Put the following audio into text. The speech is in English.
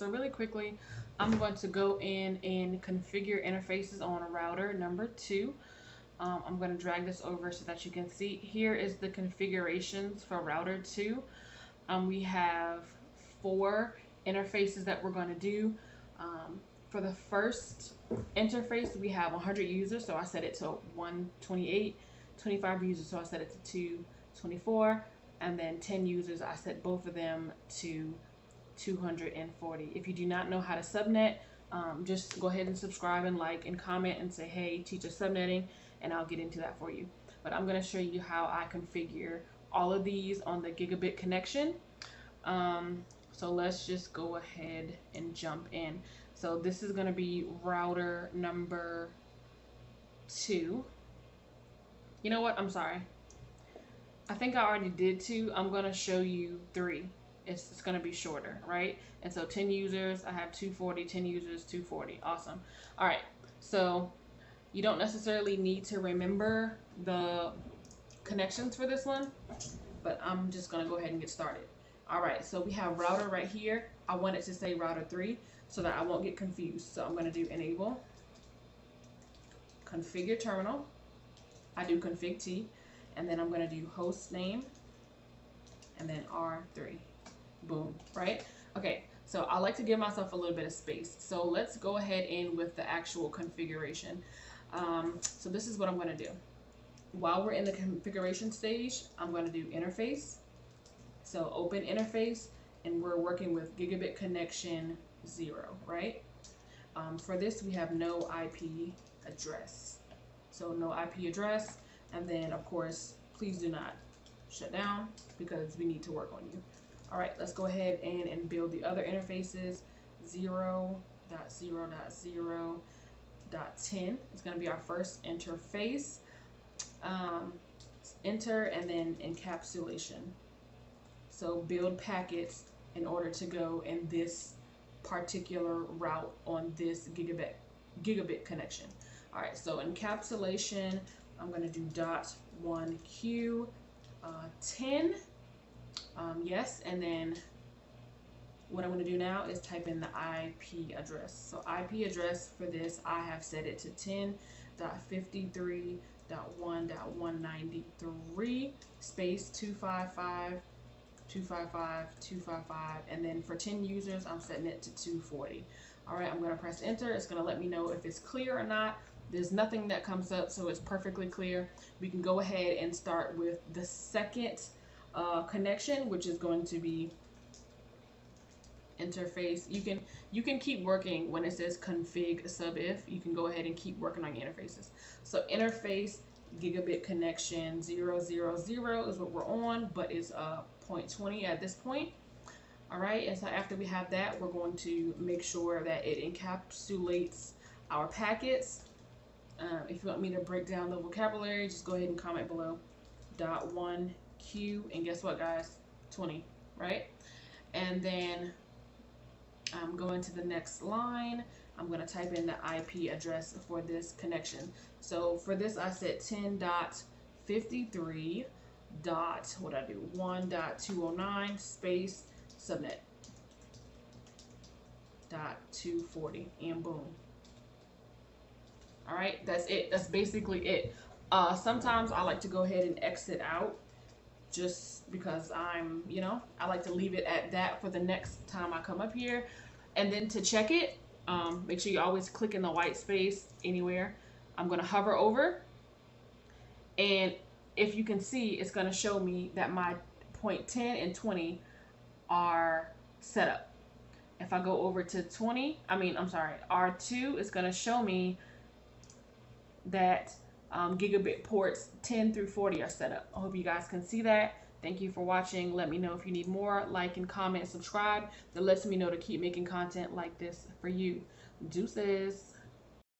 so really quickly, I'm going to go in and configure interfaces on router number 2. I'm going to drag this over so that you can see. Here is the configurations for router 2. We have 4 interfaces that we're going to do. For the first interface, we have 100 users, so I set it to 128, 25 users, so I set it to 224, and then 10 users, I set both of them to 240. If you do not know how to subnet, just go ahead and subscribe and like and comment and say, hey, teach us subnetting, and I'll get into that for you. But I'm going to show you how I configure all of these on the gigabit connection. So let's just go ahead and jump in. So this is going to be router number 2. You know what? I'm sorry. I think I already did 2. I'm going to show you 3. It's going to be shorter, right? And so 10 users, I have 240, 10 users, 240. Awesome. All right. So you don't necessarily need to remember the connections for this one, but I'm just going to go ahead and get started. All right. So we have router right here. I want it to say router 3 so that I won't get confused. So I'm going to do enable, configure terminal. I do config T, and then I'm going to do host name, and then R3. Boom, right? Okay, so I like to give myself a little bit of space. So let's go ahead in with the actual configuration. So this is what I'm going to do. While we're in the configuration stage, I'm going to do interface. So open interface, and we're working with gigabit connection 0, right? For this, we have no IP address. So no IP address, and then of course, please do not shut down because we need to work on you. All right, let's go ahead and build the other interfaces. 0.0.0.10 is going to be our first interface. Enter and then encapsulation. So build packets in order to go in this particular route on this gigabit connection. All right, so encapsulation, I'm going to do .1q 10. Yes, and then what I'm going to do now is type in the IP address. So IP address for this, I have set it to 10.53.1.193 space 255.255.255, and then for 10 users, I'm setting it to 240. All right, I'm going to press enter. It's going to let me know if it's clear or not. There's nothing that comes up, so it's perfectly clear. We can go ahead and start with the second connection, which is going to be interface. You can keep working when it says config sub if. You can go ahead and keep working on your interfaces. So interface gigabit connection 000 is what we're on, but it's 0.20 at this point. All right, and so after we have that, we're going to make sure that it encapsulates our packets. If you want me to break down the vocabulary, just go ahead and comment below. .1q, and guess what, guys? 20, right? And then I'm going to the next line. I'm going to type in the IP address for this connection. So for this, I set 10.53. What I do? 1.209 space subnet. .240, and boom. All right, that's it. That's basically it. Sometimes I like to go ahead and exit out just because I like to leave it at that for the next time I come up here. And then to check it, make sure you always click in the white space anywhere. I'm going to hover over, and if you can see, it's going to show me that my 0.10 and 20 are set up. If I go over to R2, it's going to show me that gigabit ports 10 through 40 are set up. I hope you guys can see that. Thank you for watching. Let me know if you need more. Like and comment, subscribe. That lets me know to keep making content like this for you. Deuces.